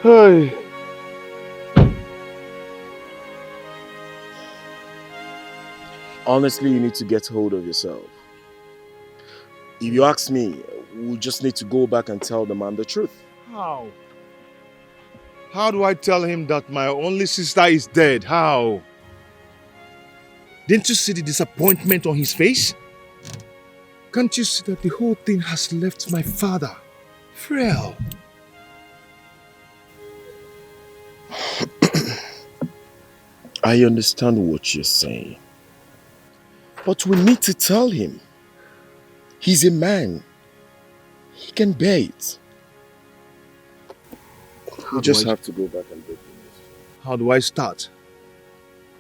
Hey. Honestly, you need to get hold of yourself. If you ask me, we just need to go back and tell the man the truth. How? How do I tell him that my only sister is dead? How? Didn't you see the disappointment on his face? Can't you see that the whole thing has left my father frail? I understand what you're saying. But we need to tell him. He's a man. He can bear it. We just have to go back and break the news. How do I start?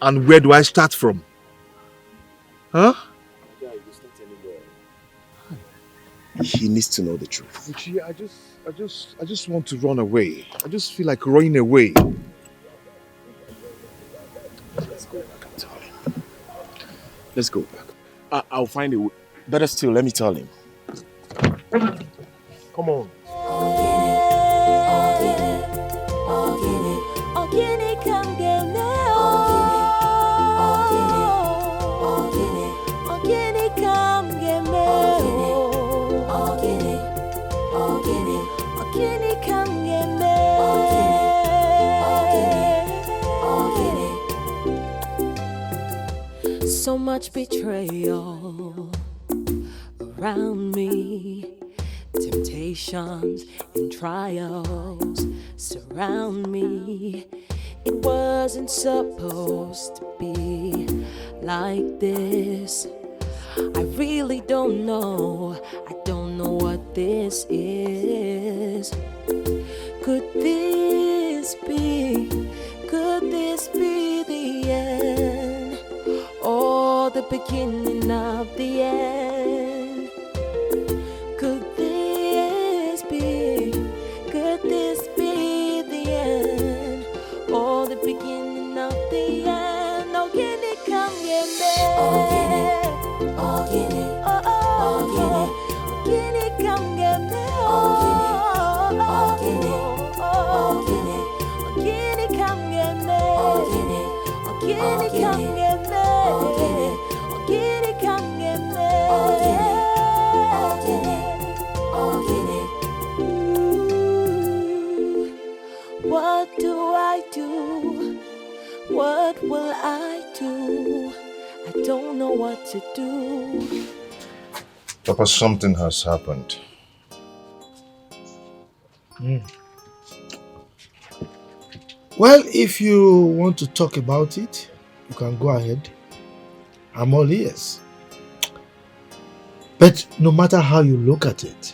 And where do I start from? Huh? He needs to know the truth. Luchy, I just want to run away. I just feel like running away. Let's go back and tell him. Let's go back. I'll find a way. Better still, let me tell him. Come on. So much betrayal around me, temptations and trials surround me. It wasn't supposed to be like this. I really don't know, I don't know what this is. Could this be the end? Or the beginning of the end? Could this be the end? Or the beginning of the end? Oh, can it come get me? Oh, can it? Oh, can it come get me? Oh, can it? Oh, can it come get me? Oh, can it come get me? What do I do? What will I do? I don't know what to do. Papa, something has happened. Well, if you want to talk about it, you can go ahead. I'm all ears. But no matter how you look at it,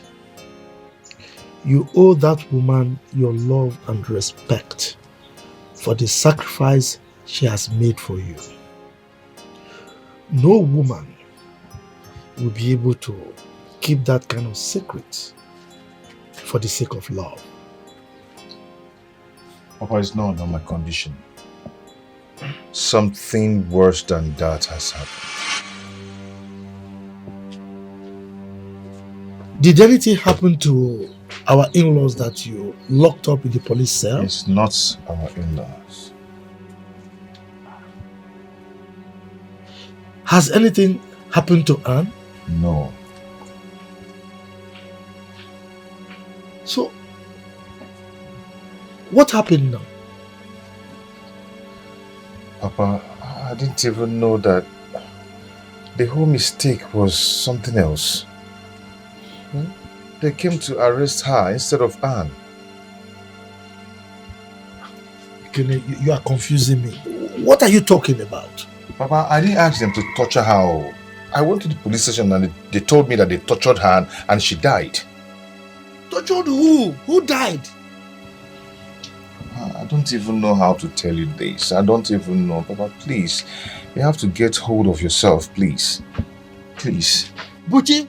you owe that woman your love and respect for the sacrifice she has made for you. No woman will be able to keep that kind of secret for the sake of love. Papa, it's not on my condition. Something worse than that has happened. Did anything happen to our in-laws that you locked up in the police cell? It's not our in-laws. Has anything happened to Anne? No. So, what happened now? Papa, I didn't even know that the whole mistake was something else. They came to arrest her instead of Anne. You are confusing me. What are you talking about? Papa, I didn't ask them to torture her. I went to the police station and they told me that they tortured her and she died. Tortured who? Who died? I don't even know how to tell you this. I don't even know. Papa, please. You have to get hold of yourself, please. Please. Buchi,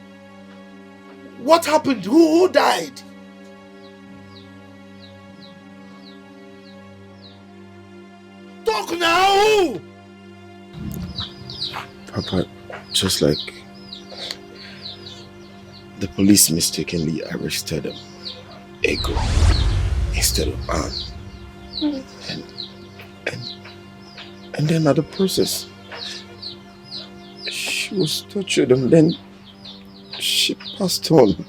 what happened? Who died? Talk now! Papa, just like the police mistakenly arrested Ego instead of Anne. And then at the process, she was tortured and then she passed on.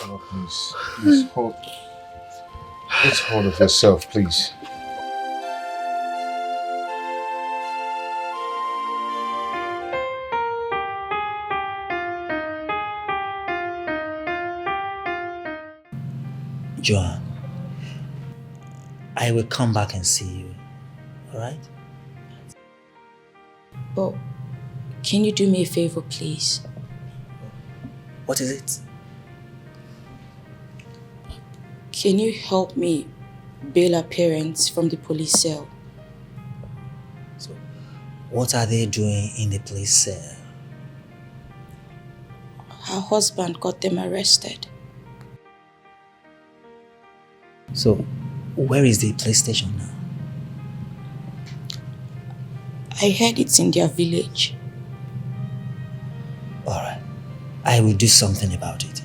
Oh, please hold. Let's hold of yourself, please. Joan, I will come back and see you, alright? But can you do me a favor, please? What is it? Can you help me bail our parents from the police cell? So, what are they doing in the police cell? Her husband got them arrested. So, where is the police station now? I heard it's in their village. Alright, I will do something about it.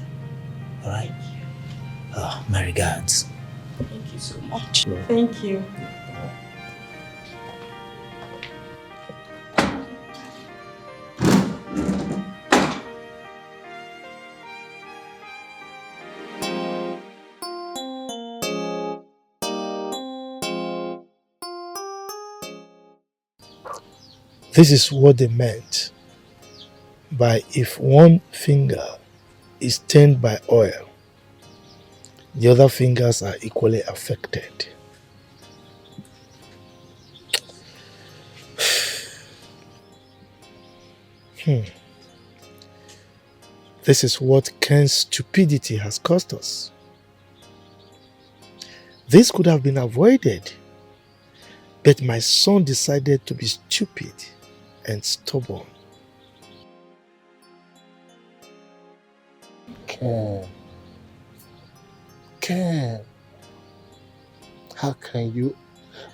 Alright? Oh, my regards. Thank you so much. Thank you. This is what they meant by if one finger is stained by oil, the other fingers are equally affected. This is what Ken's stupidity has cost us. This could have been avoided, but my son decided to be stupid and stubborn. Ken, how can you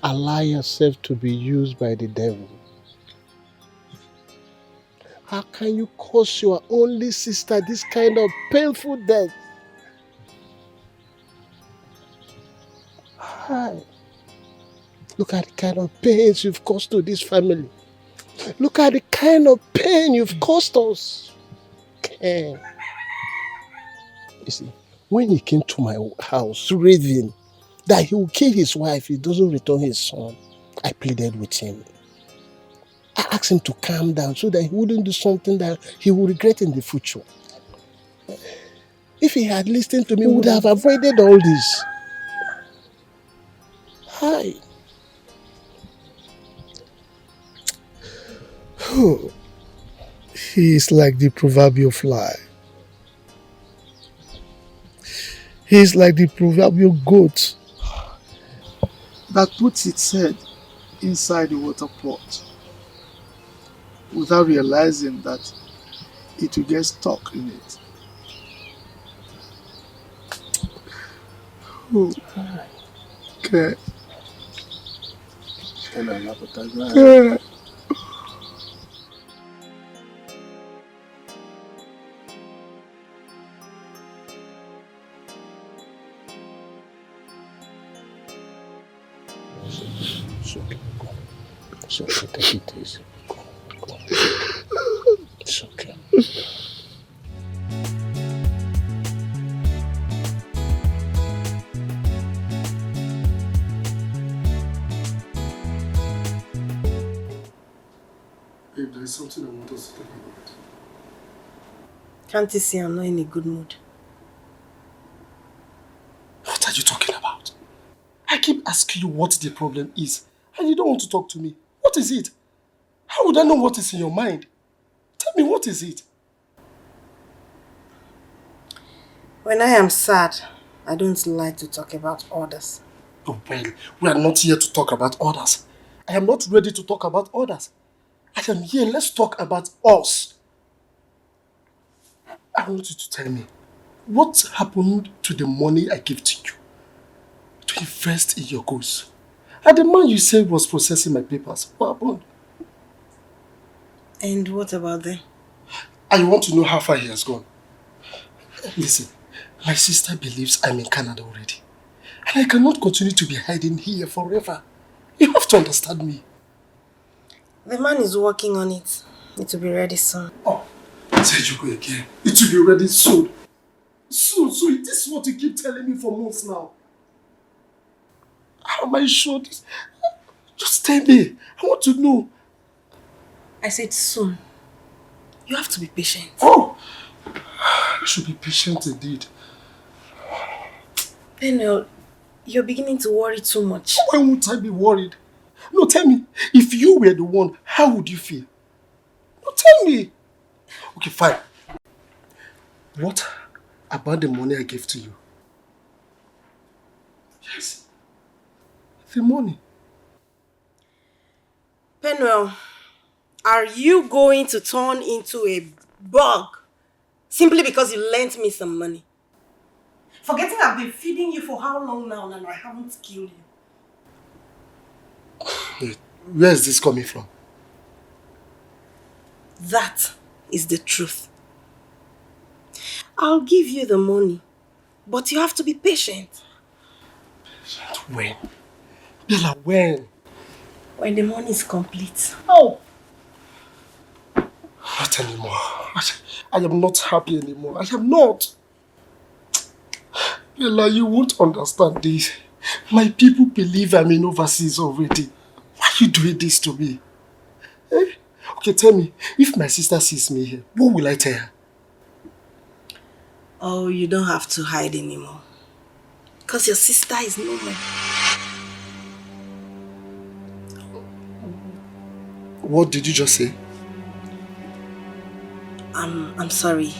allow yourself to be used by the devil? How can you cause your only sister this kind of painful death? Hi. Look at the kind of pains you've caused to this family. Look at the kind of pain you've caused us. Ken. You see, when he came to my house raving that he will kill his wife if he doesn't return his son, I pleaded with him. I asked him to calm down so that he wouldn't do something that he would regret in the future. If he had listened to me, he would have avoided all this. Hi. He is like the proverbial fly. He is like the proverbial goat that puts its head inside the water pot without realizing that it will get stuck in it. Okay. Okay. It's okay, take it easy. It's okay. Babe, there is something I want us to talk about. Can't you see I'm not in a good mood? What are you talking about? I keep asking you what the problem is, and you don't want to talk to me. What is it? How would I know what is in your mind? Tell me, what is it? When I am sad, I don't like to talk about others. Oh, well, we are not here to talk about others. I am not ready to talk about others. I am here, let's talk about us. I want you to tell me, what happened to the money I gave to you to invest in your goals? And the man you said was processing my papers, what happened? And what about them? I want to know how far he has gone. Listen, my sister believes I'm in Canada already. And I cannot continue to be hiding here forever. You have to understand me. The man is working on it. It will be ready soon. Oh, said you go again. It will be ready soon. Soon. So this is what you keep telling me for months now. How am I sure this? Just tell me. I want to know. I said soon. You have to be patient. Oh! I should be patient indeed. Penel, you're beginning to worry too much. Why won't I be worried? No, tell me. If you were the one, how would you feel? No, tell me. Okay, fine. What about the money I gave to you? Yes. The money. Penel, are you going to turn into a bug simply because you lent me some money? Forgetting I've been feeding you for how long now and I haven't killed you. Where is this coming from? That is the truth. I'll give you the money, but you have to be patient. Patient when? Bella, when? When the money is complete. Oh! Not anymore. I am not happy anymore. I am not. Bella, you won't understand this. My people believe I'm in overseas already. Why are you doing this to me? Eh? Okay, tell me, if my sister sees me here, what will I tell her? Oh, you don't have to hide anymore. Because your sister is no more. What did you just say? I'm sorry.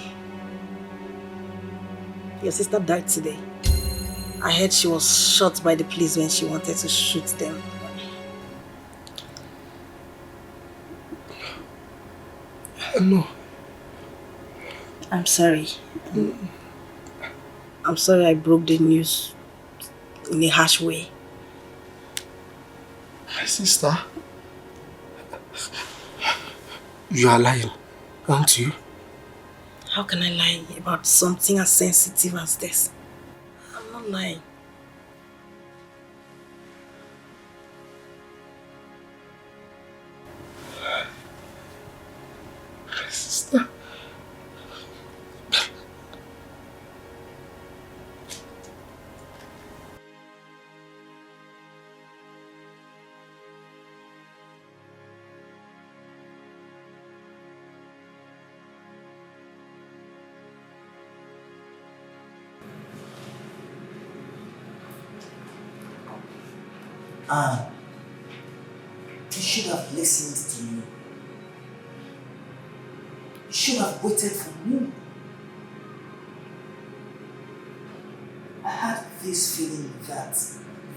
Your sister died today. I heard she was shot by the police when she wanted to shoot them. No. I'm sorry. I'm sorry I broke the news in a harsh way. My sister? You are lying, aren't you? How can I lie about something as sensitive as this? I'm not lying. My sister? You should have listened to me. You should have waited for me. I had this feeling that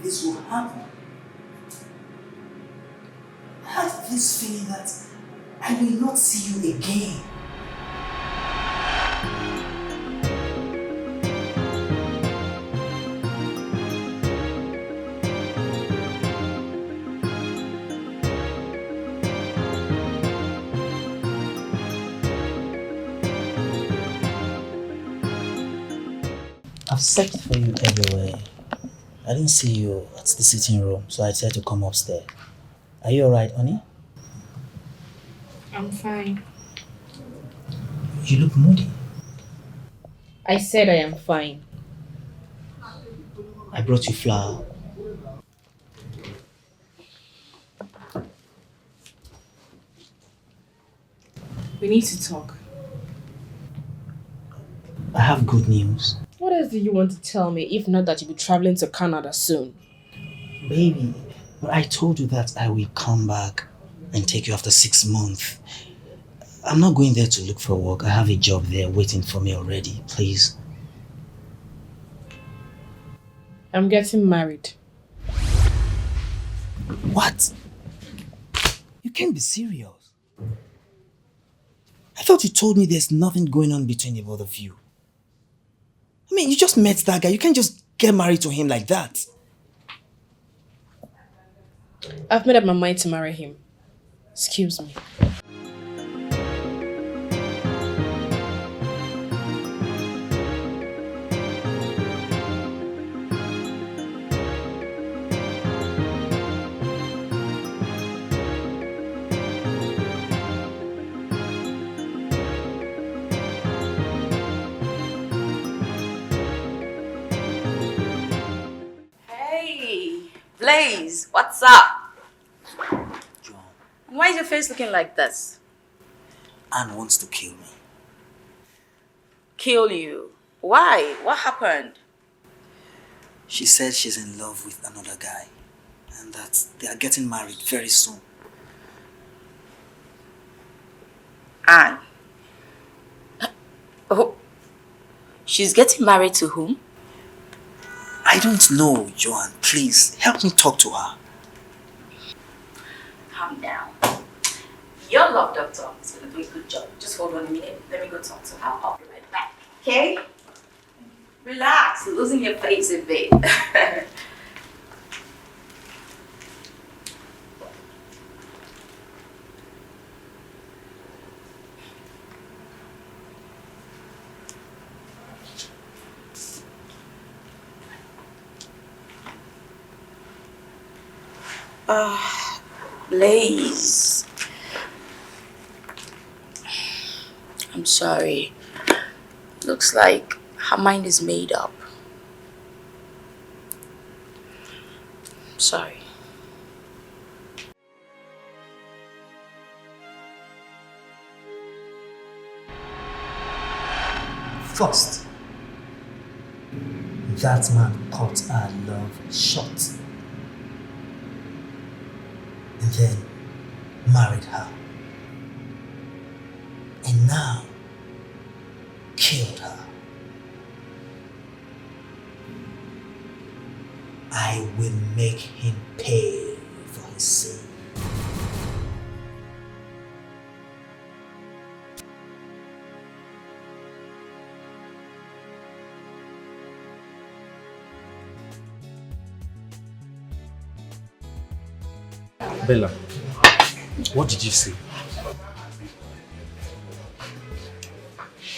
this would happen. I had this feeling that I will not see you again. I've searched for you everywhere. I didn't see you at the sitting room, so I decided to come upstairs. Are you alright, Onny? I'm fine. You look moody. I said I am fine. I brought you flour. We need to talk. I have good news. What else do you want to tell me if not that you'll be traveling to Canada soon? Baby, but I told you that I will come back and take you after 6 months. I'm not going there to look for work. I have a job there waiting for me already. Please. I'm getting married. What? You can't be serious. I thought you told me there's nothing going on between the both of you. I mean, you just met that guy. You can't just get married to him like that. I've made up my mind to marry him. Excuse me. Blaze, what's up? John, Why is your face looking like this? Anne wants to kill me. Kill you? Why? What happened? She said she's in love with another guy and that they are getting married very soon. Anne. Oh, she's getting married to whom? I don't know, Joanne. Please, help me talk to her. Calm down. Your love doctor is going to do a good job. Just hold on a minute. Let me go talk to her. I'll be right back. Okay? Relax. You're losing your face a bit. Blaze. I'm sorry. Looks like her mind is made up. Sorry. First, that man cut our love short. And then married her. And now killed her. I will make him pay for his sin. Bella, what did you say?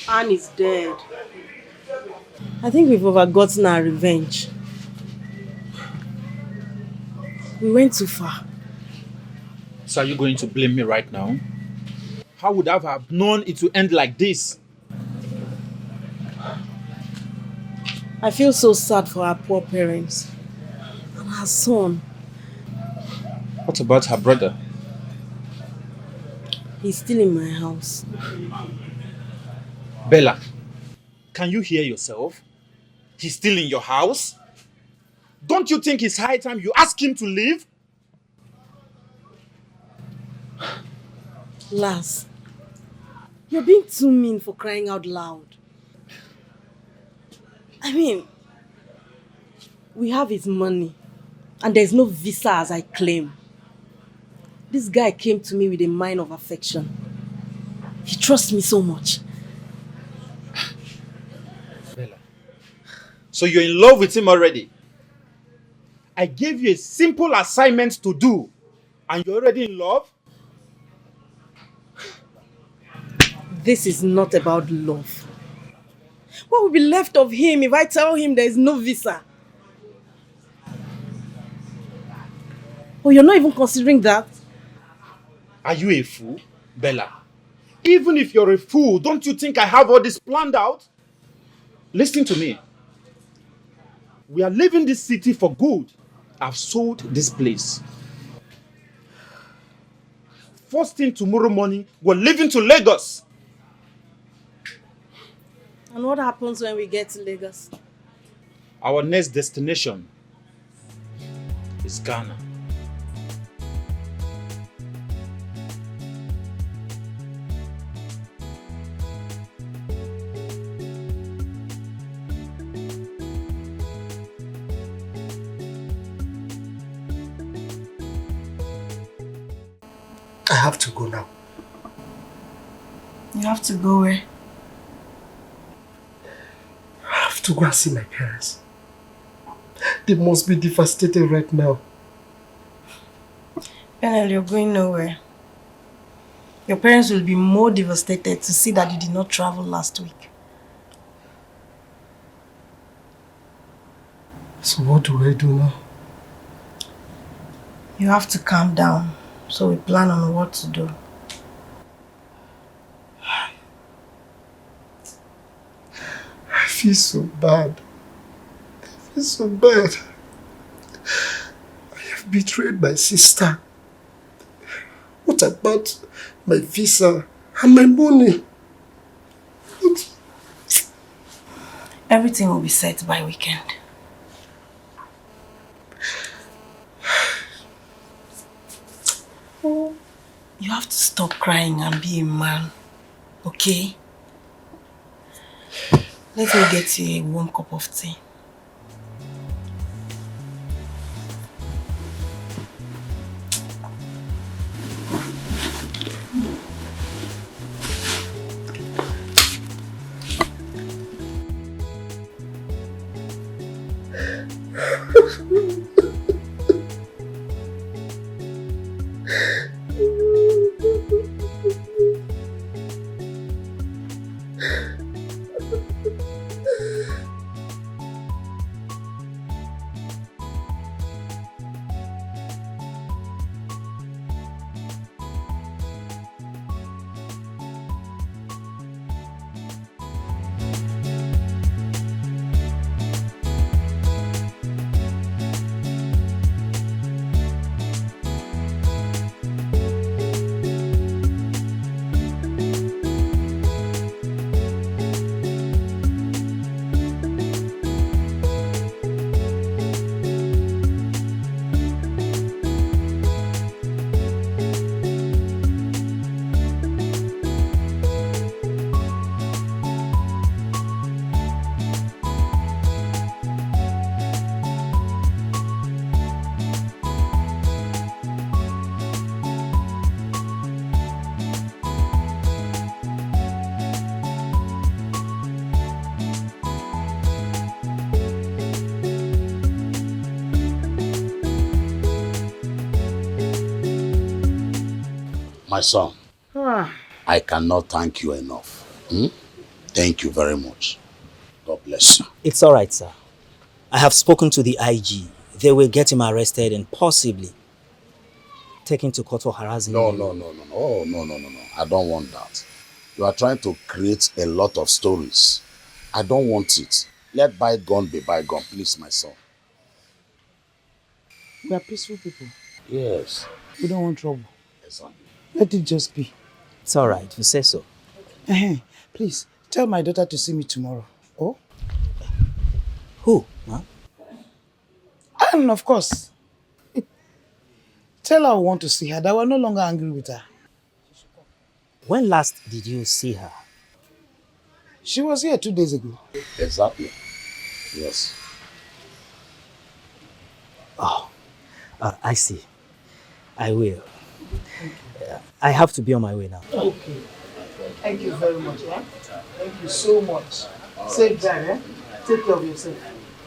Anne is dead. I think we've overgotten our revenge. We went too far. So are you going to blame me right now? How would I have known it would end like this? I feel so sad for our poor parents and her son. What about her brother? He's still in my house. Bella, can you hear yourself? He's still in your house? Don't you think it's high time you ask him to leave? Lars, you're being too mean for crying out loud. I mean, we have his money and there's no visa as I claim. This guy came to me with a mind of affection. He trusts me so much. Bella, so you're in love with him already? I gave you a simple assignment to do and you're already in love? This is not about love. What will be left of him if I tell him there is no visa? Oh, you're not even considering that? Are you a fool, Bella? Even if you're a fool, don't you think I have all this planned out? Listen to me. We are leaving this city for good. I've sold this place. First thing tomorrow morning, we're leaving to Lagos. And what happens when we get to Lagos? Our next destination is Ghana. I have to go now. You have to go where? I have to go and see my parents. They must be devastated right now. Penel, you're going nowhere. Your parents will be more devastated to see that you did not travel last week. So what do I do now? You have to calm down, so we plan on what to do. I feel so bad. I feel so bad. I betrayed my sister. What about my visa and my money? Everything will be set by weekend. You have to stop crying and be a man, okay? Let me get you a warm cup of tea. My son, I cannot thank you enough. Thank you very much. God bless you. It's all right, sir. I have spoken to the IG. They will get him arrested and possibly taken to court for harassing No. you. Oh, no. I don't want that. You are trying to create a lot of stories. I don't want it. Let bygone be bygone, please, my son. We are peaceful people. Yes. We don't want trouble. Exactly. Let it just be. It's all right, you say so. Please, tell my daughter to see me tomorrow. Oh? Who? Huh? And of course. Tell her I want to see her, that we're no longer angry with her. When last did you see her? She was here 2 days ago. Exactly. Yes. Oh, I see. I will. I have to be on my way now. Okay. Thank you very much. Thank you so much. Safe drive, Take care of yourself.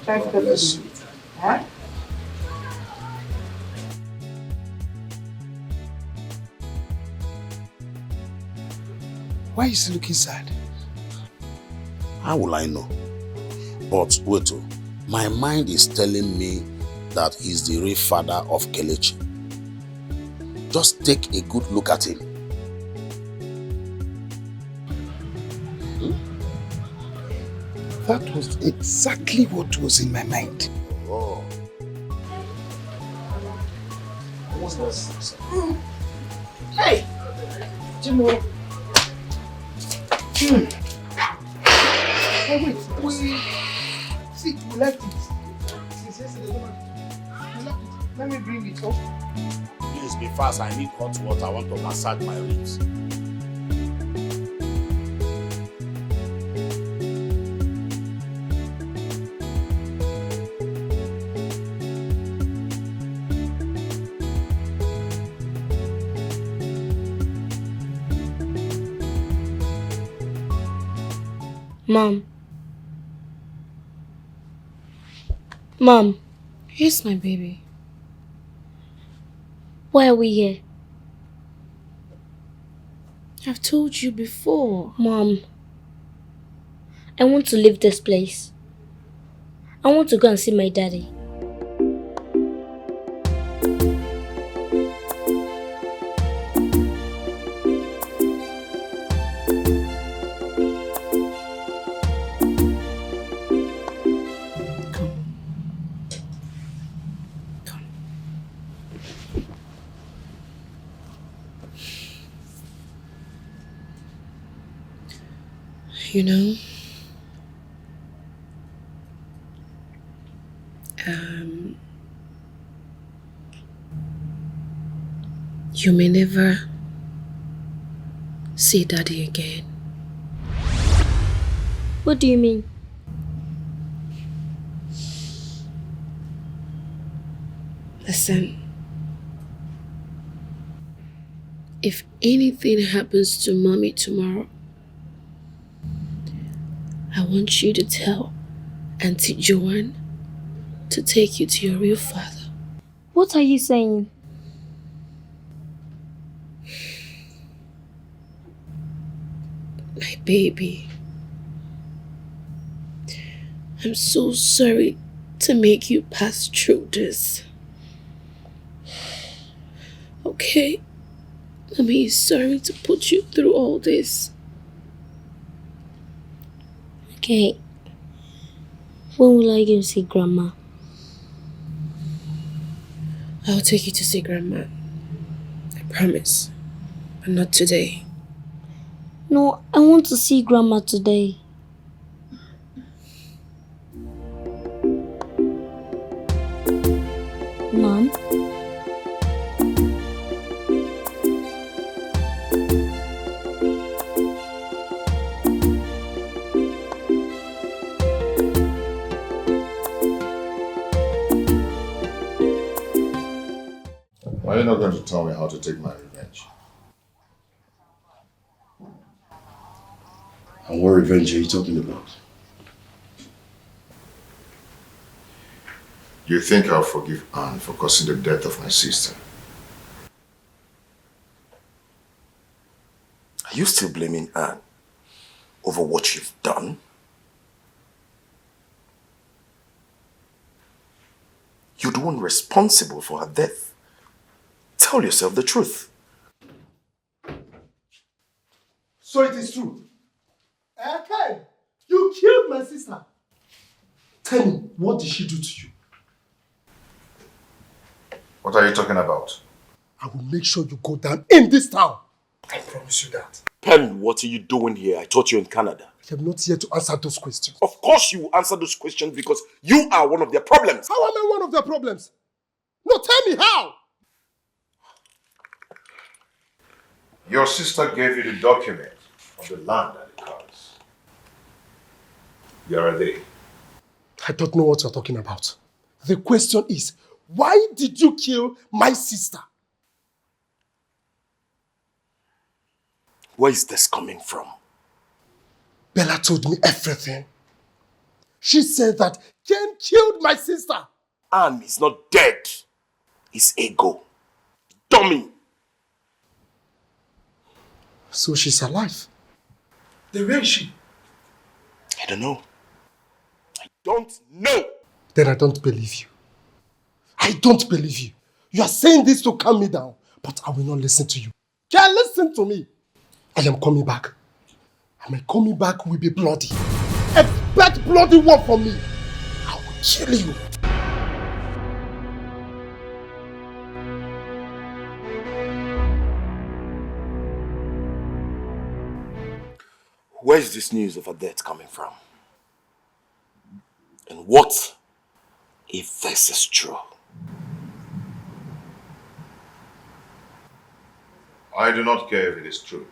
Try to bless you. Why is he looking sad? How will I know? But wait, my mind is telling me that he's the real father of Kelechi. Just take a good look at him. That was exactly what was in my mind. Oh. Hey! Jimo! Hey, wait, we left it. Since yesterday, we left it. Let me bring it up. Please be fast, I need hot water. I want to massage my ribs. Mom, here's my baby. Why are we here? I've told you before. Mom, I want to leave this place. I want to go and see my daddy. You know, you may never see Daddy again. What do you mean? Listen, if anything happens to Mommy tomorrow, I want you to tell Auntie Joanne to take you to your real father. What are you saying? My baby, I'm so sorry to make you pass through this. Okay? Mommy is sorry to put you through all this. Okay. When will I go see Grandma? I'll take you to see Grandma. I promise. But not today. No, I want to see Grandma today. Mom? Are you not going to tell me how to take my revenge? And what revenge are you talking about? You think I'll forgive Anne for causing the death of my sister? Are you still blaming Anne over what you've done? You're the one responsible for her death. Tell yourself the truth. So it is true. Okay, you killed my sister. Tell me, what did she do to you? What are you talking about? I will make sure you go down in this town. I promise you that. Pen, what are you doing here? I thought you were in Canada. I am not here to answer those questions. Of course you will answer those questions because you are one of their problems. How am I one of their problems? No, tell me how! Your sister gave you the document of the land and the cars. Where are they? I don't know what you're talking about. The question is, why did you kill my sister? Where is this coming from? Bella told me everything. She said that Ken killed my sister. Anne is not dead. It's ego. Dummy. So she's alive. Then where is she? I don't know. I don't know. Then I don't believe you. I don't believe you. You are saying this to calm me down, but I will not listen to you. Ken, listen to me. I am coming back. And my coming back will be bloody. Expect bloody one from me. I will kill you. Where is this news of her death coming from? And what if this is true? I do not care if it is true.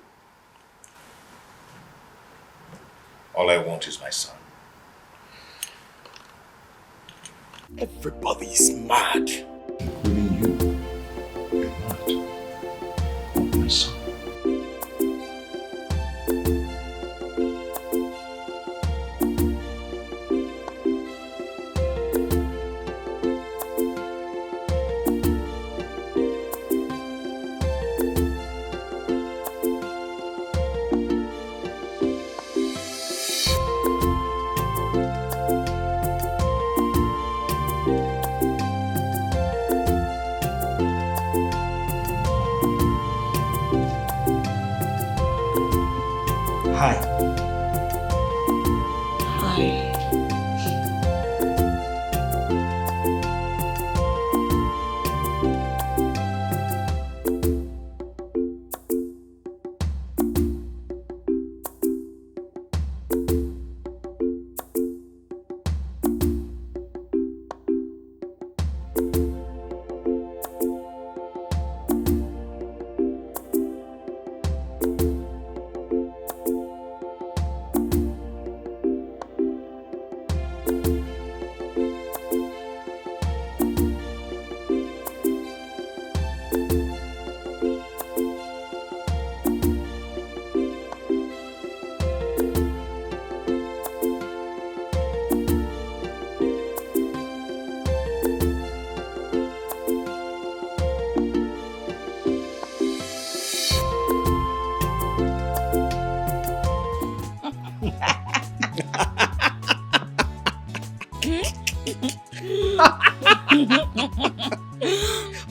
All I want is my son. Everybody is mad. Including you. You're mad. I want my son.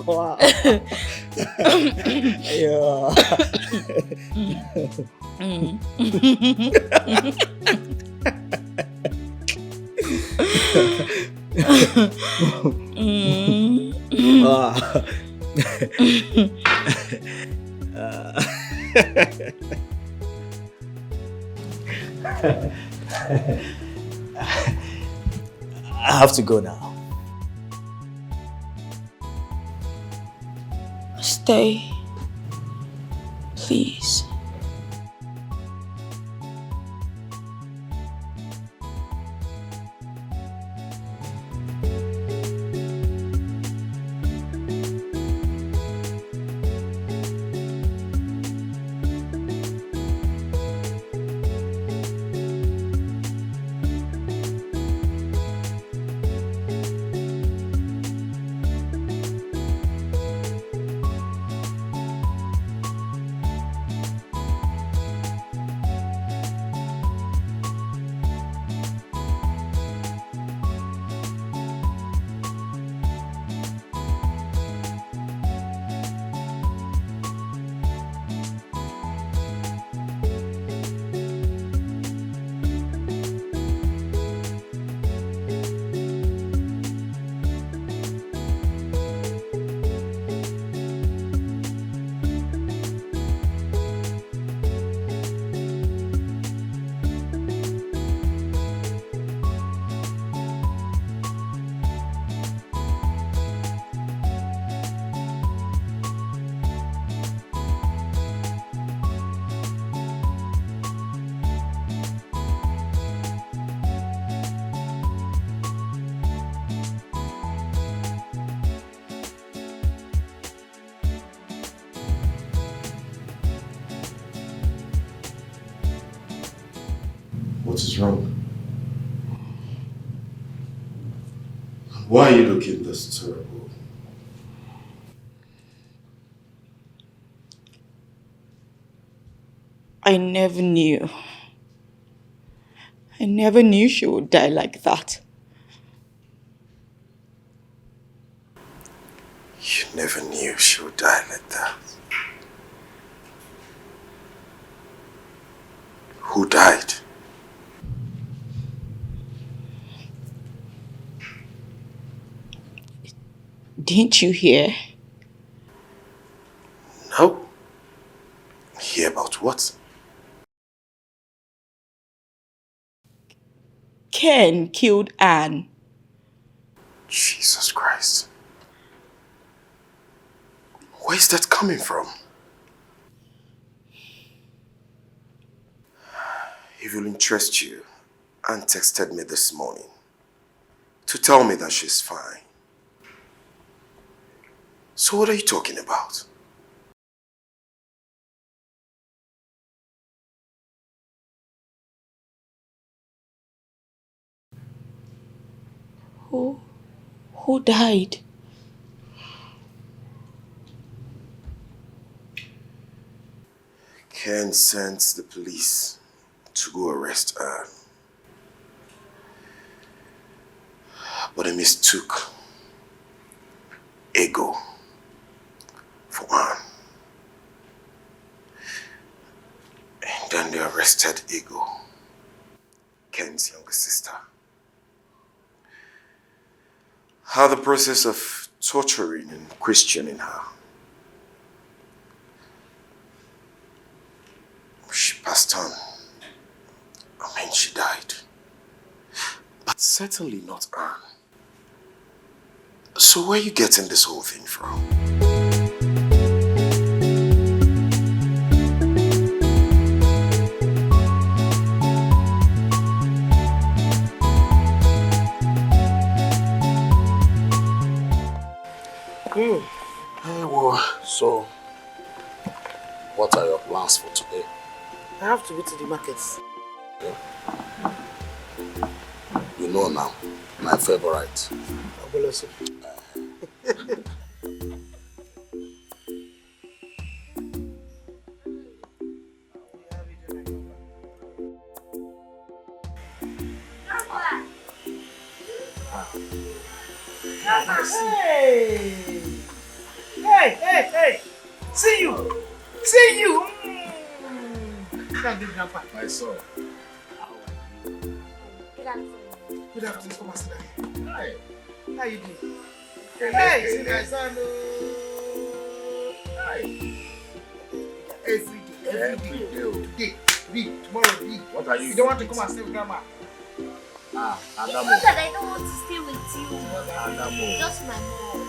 Wow. Yeah. Wow. I have to go now. Stay. Please. What is wrong? Why are you looking this terrible? I never knew. I never knew she would die like that. You never knew she would die like that. Who died? Didn't you hear? No. Hear about what? Ken killed Anne. Jesus Christ. Where's that coming from? It will interest you. Anne texted me this morning to tell me that she's fine. So what are you talking about? Who died? Ken sent the police to go arrest Anne. But they mistook Ego for Anne. And then they arrested Ego, Ken's younger sister. How the process of torturing and questioning her. She passed on. She died. But certainly not Anne. So where are you getting this whole thing from? Hey, well, so what are your plans for today? I have to go to the markets. Yeah. You know now, my favorite. Aboloso. Hey! Hey! See you! See you! Come give Grandpa. My son. Good afternoon. Good afternoon. Come and sit down here. Hi. How you doing? Hey, see my son. Hi. Every day. Today, big. Tomorrow, big. What are you? You don't want to come and stay with Grandma? Ah, It's Adamo. not that I don't want to stay with you. Adamo. Just my mom.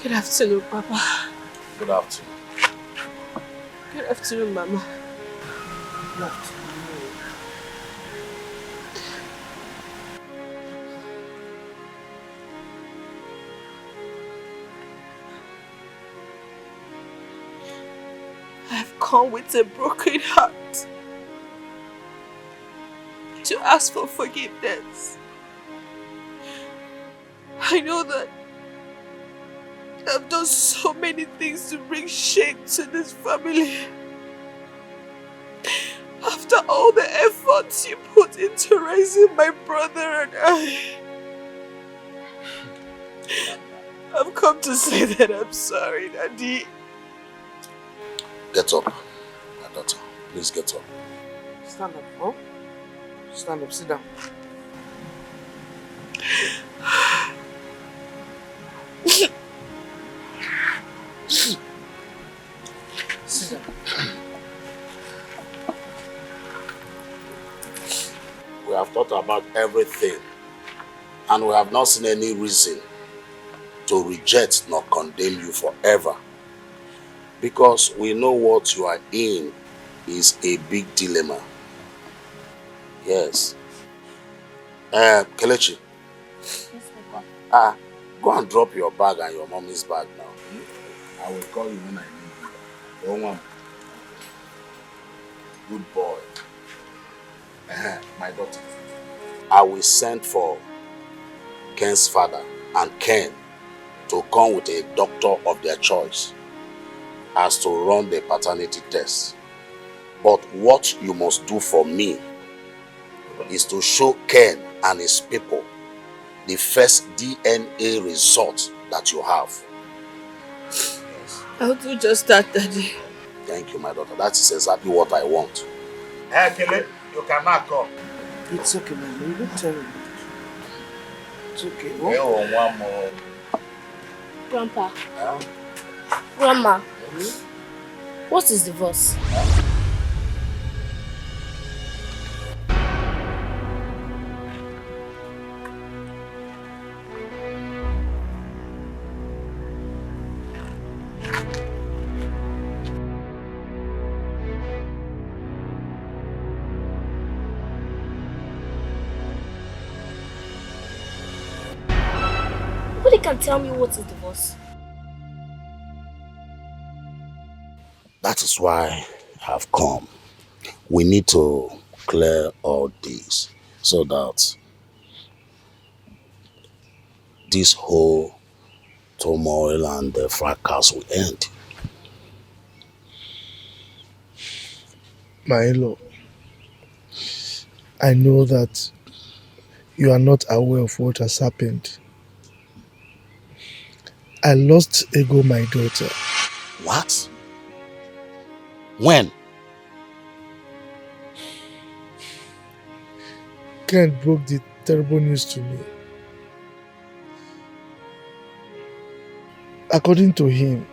Good afternoon, Papa. Good afternoon. Good afternoon, Mama. Good afternoon. I've come with a broken heart to ask for forgiveness. I know that I've done so many things to bring shame to this family. After all the efforts you put into raising my brother and I've come to say that I'm sorry, Daddy. Get up, my daughter. Please get up. Stand up, huh? Stand up, sit down. Sit down. We have thought about everything and we have not seen any reason to reject nor condemn you forever. Because we know what you are in is a big dilemma. Yes. Kelechi. Go and drop your bag and your mommy's bag now. I will call you when I need you. Don't want. Good boy. My daughter. I will send for Ken's father and Ken to come with a doctor of their choice as to run the paternity test. But what you must do for me is to show Ken and his people the first DNA result that you have. Yes. I'll do just that, Daddy. Thank you, my daughter. That is exactly what I want. Hey, Kele, you cannot come. It's okay, man. You don't tell me. It's okay. Hey, one more. Grandpa. Huh? Grandma. What is divorce? Nobody can tell me what is divorce. That is why I have come. We need to clear all this so that this whole turmoil and the fracas will end. My in-law, I know that you are not aware of what has happened. I lost Ego, my daughter. What? When? Ken broke the terrible news to me. According to him,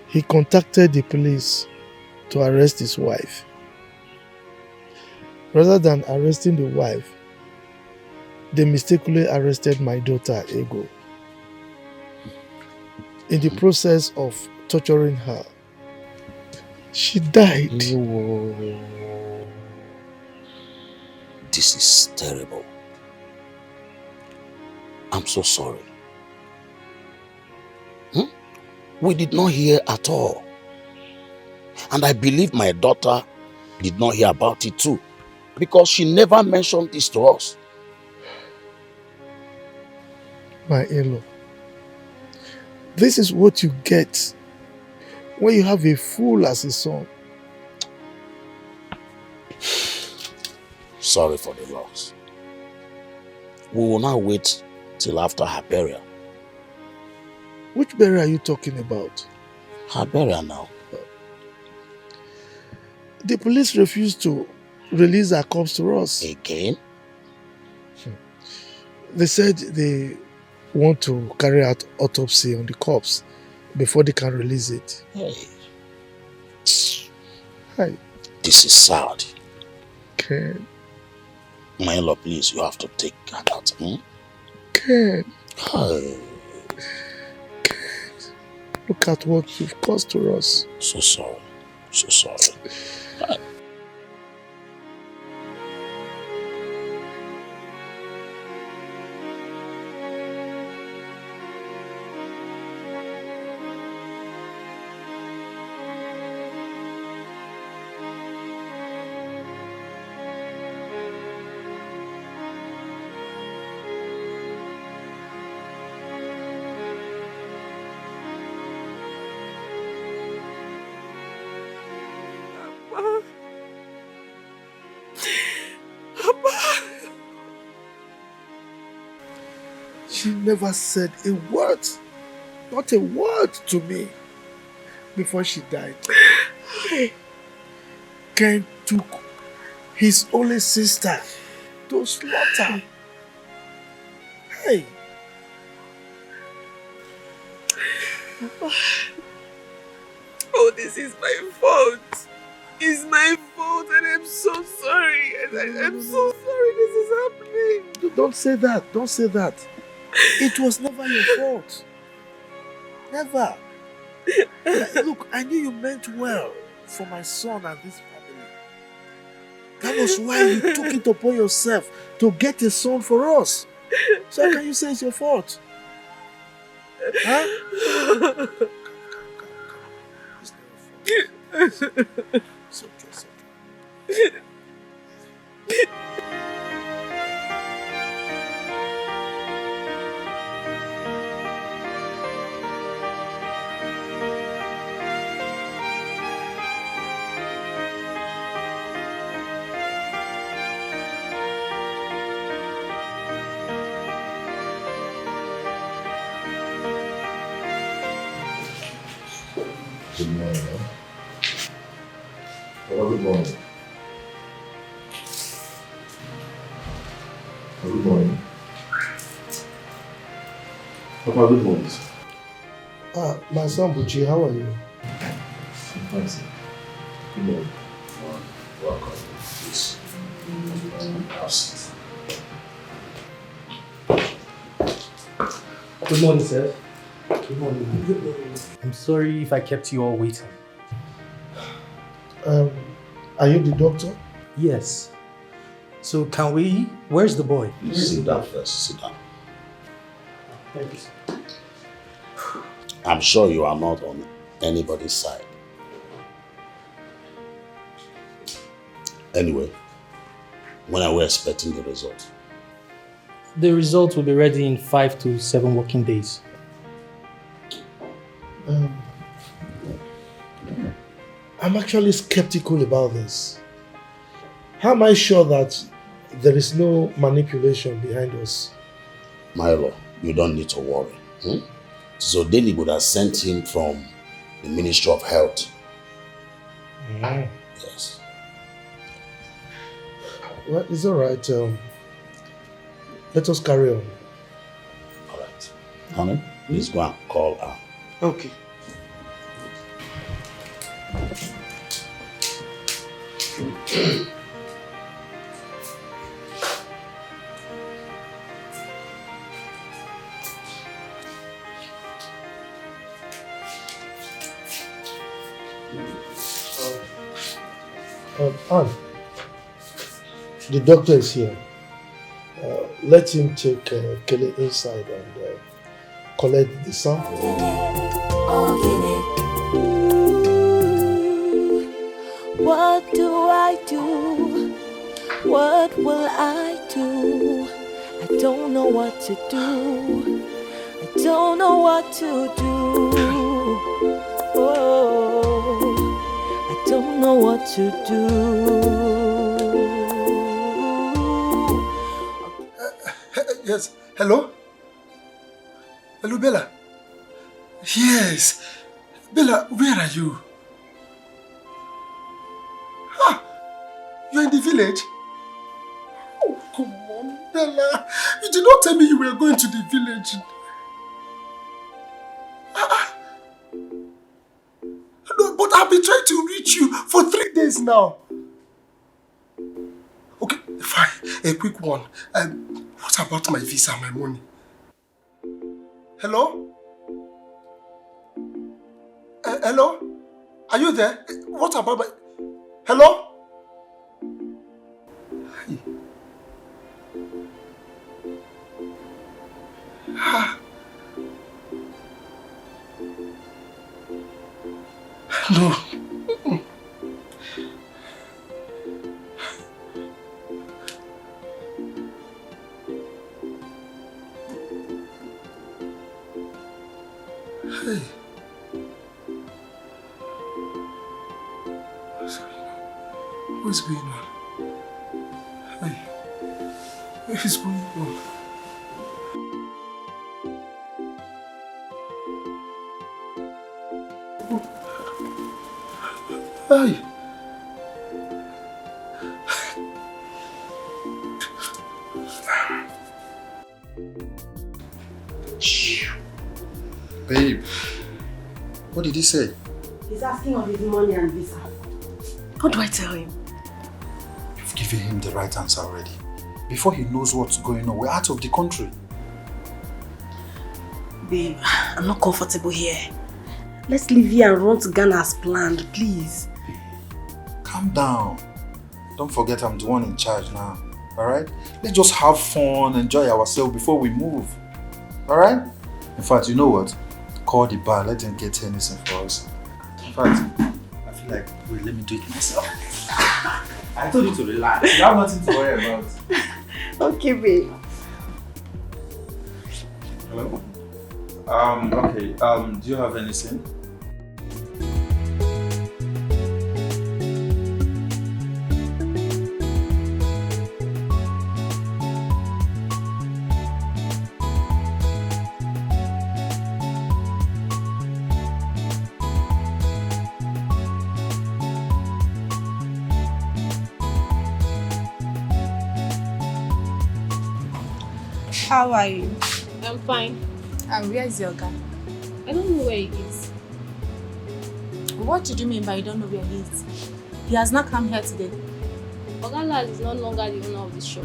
he contacted the police to arrest his wife. Rather than arresting the wife, they mistakenly arrested my daughter, Ego. In the process of torturing her, she died. This is terrible. I'm so sorry. We did not hear at all. And I believe my daughter did not hear about it too, because she never mentioned this to us. My in-law, this is what you get when you have a fool as a son. sorry for the loss. We will now wait till after her burial. Which burial are you talking about? Her burial now. The police refused to release her corpse to us. Again? They said they want to carry out autopsy on the corpse before they can release it. Hey. Hi. This is sad. Ken. My in-law, please, you have to take her out. Ken. Hey. Ken. Look at what you've caused to us. So sorry. So sorry. She never said a word, not a word to me before she died. Ken took his only sister to slaughter. Hey. Oh, this is my fault. It's my fault and I'm so sorry. I'm so sorry this is happening. Don't say that. Don't say that. It was never your fault. Never. Look, I knew you meant well for my son and this family. That was why you took it upon yourself to get a son for us. So how can you say it's your fault? Huh? Come. It's never your fault. It's okay. Good morning. Good morning. Good morning. Papa, good morning. My son Luchy, how are you? Fine, sir. Good morning. Welcome. Please. Have seat. Good morning, sir. Good morning. Good morning. I'm sorry if I kept you all waiting. Are you the doctor? Yes. So can we? Where's the boy? Please sit down first. Sit down. Thank you, sir. I'm sure you are not on anybody's side. Anyway, when are we expecting the result? The result will be ready in 5 to 7 working days. I'm actually skeptical about this. How am I sure that there is no manipulation behind us? Micheal, you don't need to worry. So Daily would have sent him from the Ministry of Health. Yes. Well, it's all right. Let us carry on. All right. Honey, please go and call her. Okay. Anne, the doctor is here. Let him take Kelly inside and collect the sample. What do I do? What will I do? I don't know what to do. I don't know what to do. Oh, I don't know what to do. Yes. Hello? Hello, Bella? Yes. Bella, where are you? Ah, you're in the village? Oh, come on, Bella. You did not tell me you were going to the village. No, but I've been trying to reach you for 3 days now. Okay, fine. A quick one. What about my visa and my money? Hello? Hello? Are you there? What about my... Hello? No. Hey. What's going on? Hey. What is going on? Hey. Babe, what did he say? He's asking of his money and visa. What do I tell him? You've given him the right answer already. Before he knows what's going on, we're out of the country. Babe, I'm not comfortable here. Let's leave here and run to Ghana as planned, please. Calm down. Don't forget I'm the one in charge now. Alright? Let's just have fun, enjoy ourselves before we move. Alright? In fact, you know what? Call the bar, let them get anything for us. In fact, I feel like, wait, let me do it myself. I told you to relax. You have nothing to worry about. Okay, babe. Hello? Okay, do you have anything? How are you? I'm fine. And where is your guy? I don't know where he is. What did you mean by you don't know where he is? He has not come here today. Ogalal is no longer the owner of the shop.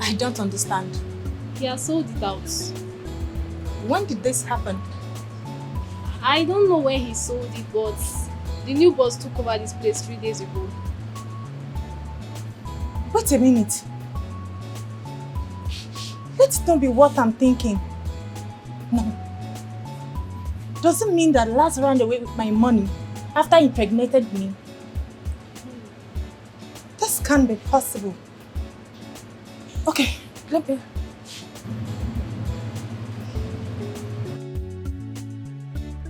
I don't understand. He has sold it out. When did this happen? I don't know when he sold it, but the new boss took over this place 3 days ago. Wait a minute. Let it not be what I'm thinking. No. Doesn't mean that Laz ran away with my money after he impregnated me. This can't be possible. Okay, let me...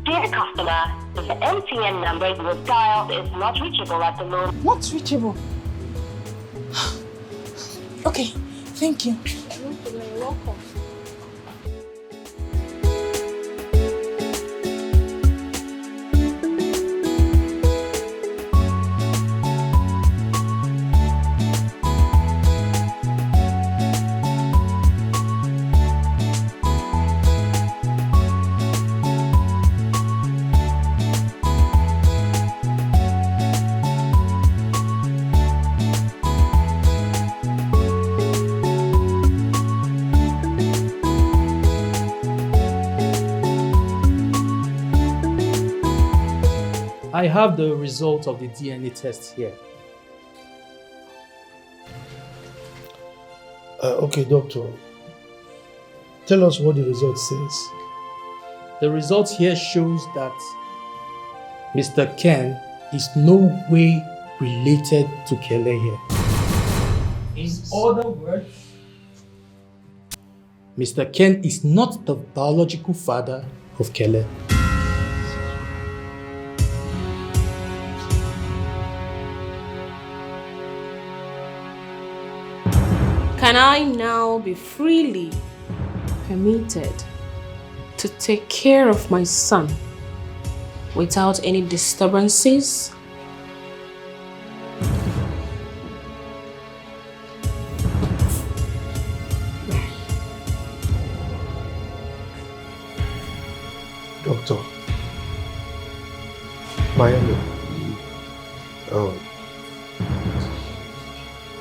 Dear customer, the MTN number you have dialed is not reachable at the moment. Not reachable? Okay, thank you. You're welcome. I have the result of the DNA test here. Okay, doctor. Tell us what the result says. The result here shows that Mr. Ken is no way related to Kele here. In other words, Mr. Ken is not the biological father of Kele. Can I now be freely permitted to take care of my son without any disturbances? Doctor, Miami,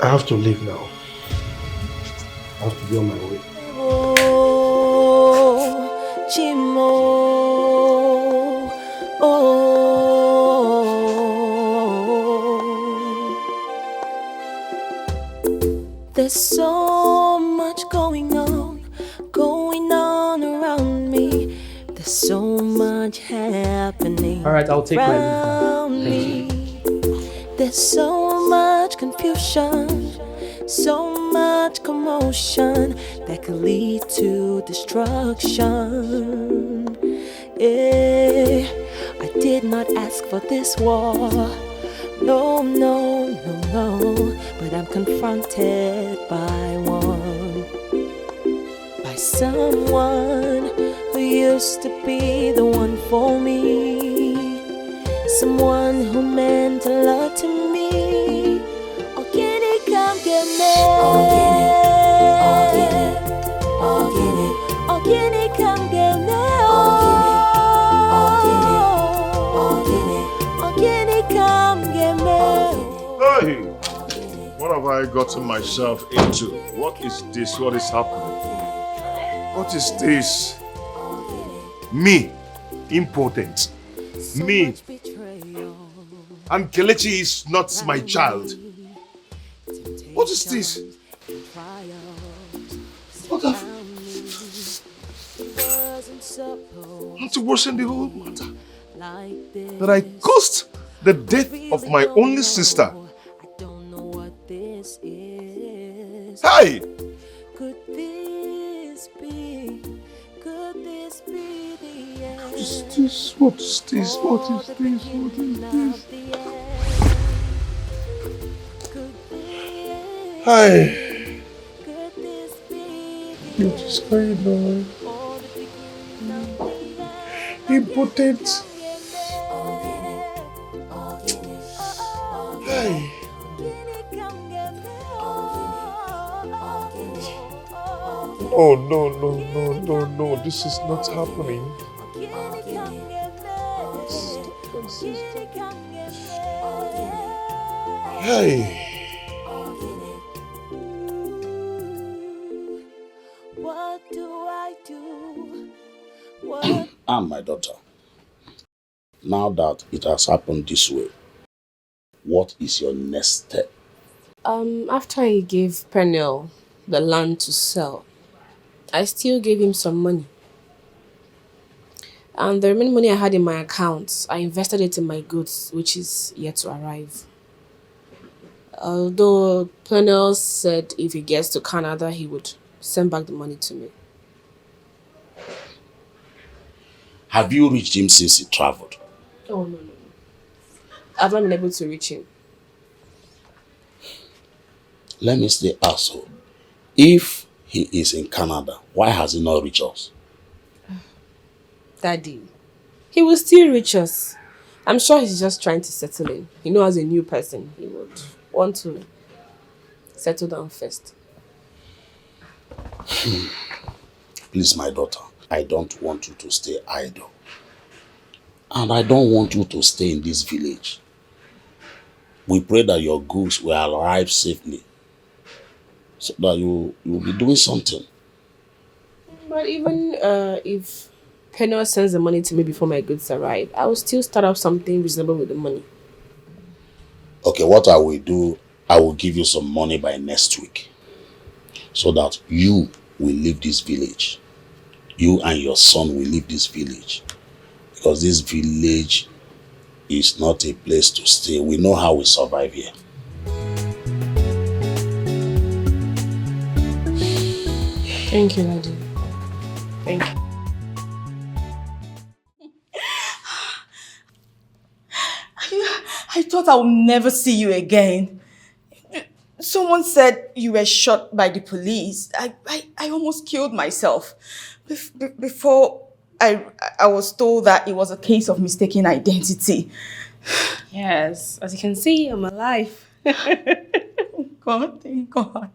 I have to leave now. I have to be on my way. Oh, Chimo. Oh. There's so much going on around me. There's so much happening. All right, I'll take my leave now. around Thank me. you. There's so much confusion, so much commotion that could lead to destruction. Yeah, I did not ask for this war. No, no, no, no. But I'm confronted by one. By someone who used to be the one for me. Someone who meant a lot to me. Oh, can it come get me? Oh, get it. Oh, get it. Oh, can it come get me? Oh, get it. Oh, can it come get me? Hey! What have I gotten myself into? What is this? What is happening? What is this? Me, impotent. Me. And Kelechi is not my child. What is this? What have... Not to worsen the whole matter. That I caused the death of my only sister. Hey! Could this be? Could this be the end? What is this? What is this? What is this? What is this? Hi. What is going on? Impotent. Hey. Oh, no, no, no, no, no. This is not happening. Hey. What do I do? And my daughter, now that it has happened this way, what is your next step? After I gave Peniel the land to sell, I still gave him some money. And the remaining money I had in my accounts, I invested it in my goods, which is yet to arrive. Although Peniel said if he gets to Canada, he would send back the money to me. Have you reached him since he traveled? Oh, no. I've not been able to reach him. Let me stay asshole. If he is in Canada, why has he not reached us? Daddy, he will still reach us. I'm sure he's just trying to settle in. You know, as a new person, he would want to settle down first. Please, my daughter, I don't want you to stay idle. And I don't want you to stay in this village. We pray that your goods will arrive safely, so that you will be doing something. But even if Peniel sends the money to me before my goods arrive, I will still start up something reasonable with the money. Okay, what I will do, I will give you some money by next week, so that you will leave this village. You and your son will leave this village, because this village is not a place to stay. We know how we survive here. Thank you, Daddy. Thank you. I thought I would never see you again. Someone said you were shot by the police. I almost killed myself before I was told that it was a case of mistaken identity. Yes, as you can see, I'm alive. God, thank God.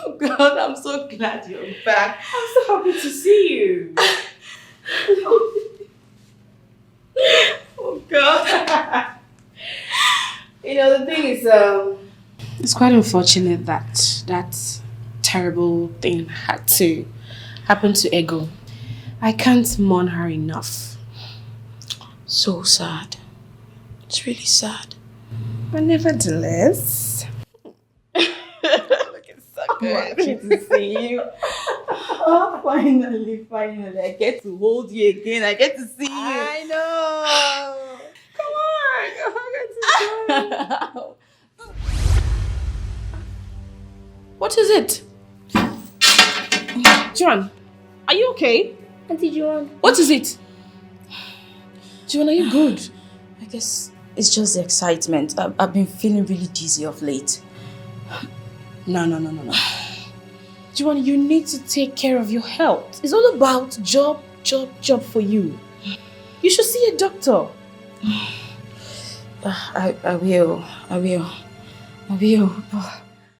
Oh God, I'm so glad you're back. I'm so happy to see you. Oh God. You know, the thing is, it's quite unfortunate that that terrible thing had to happen to Ego. I can't mourn her enough. So sad. It's really sad. But nevertheless, Looking so good. I'm happy to see you. Oh, finally, I get to hold you again. I get to see you. I know. Come on. What is it? Joan, are you okay? Auntie Joan. What is it? Joan, are you good? I guess it's just the excitement. I've been feeling really dizzy of late. No. Joan, you need to take care of your health. It's all about job for you. You should see a doctor. I will.